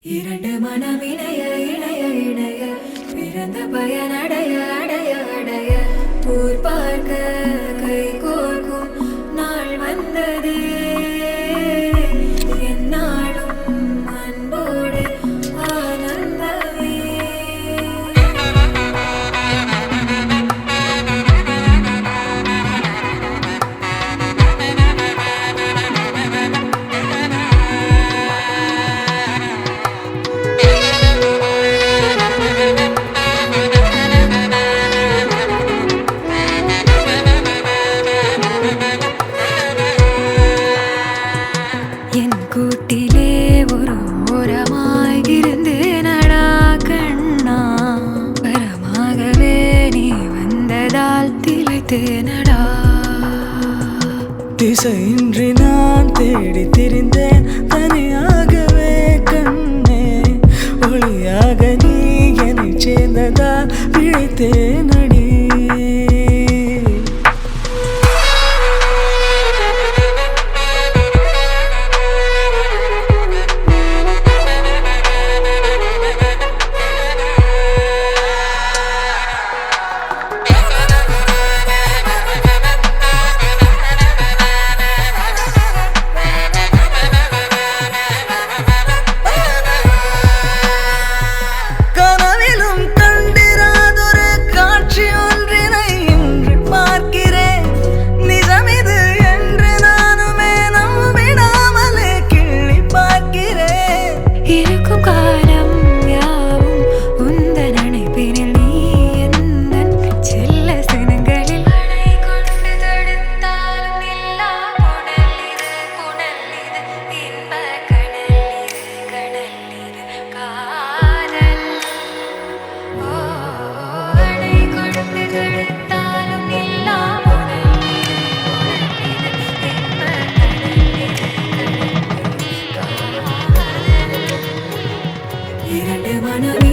இரண்டு மனம் இணைய இணைய இணைய பிறந்த பயனடைய அடைய அடைய ஊர் பார்க்க கை கோர்க்கும் நாள் வந்ததே என்னாலும் அன்போடு ஆனந்தமே. என் கூட்டிலே ஒரு ஓரமாய் இருந்தேனடா கண்ணா, வரமாகவே நீ வந்ததால் திளைத்தேனடா. திசையின்றி நான் தேடி திரிந்தேன் தனியாகவே கண்ணே, ஒளியாக நீ என்னை சேர்ந்ததால் பிழைத்தேனடி. கனவிலும் கண்டிராதொரு காட்சி ஒன்றினை இன்று பார்க்கிறேன். நிஜமிது என்று நானுமே நம்பிடாமலே கிள்ளி பார்க்கிறேன். இருக்கும் காலம் யாவும் உந்தன் நினைப்பினில் நீ எந்தன் செல்ல சினங்களில் அணை கொண்டு தடுத்தாலும் நில்லா புனல் இது புனல் இது இன்ப கடல் இது காதல். ஓ, அணை கொண்டு தடுத்தாலும் நில்லா புனல் இது இன்ப கடல் இது காதல். இரண்டு மனம்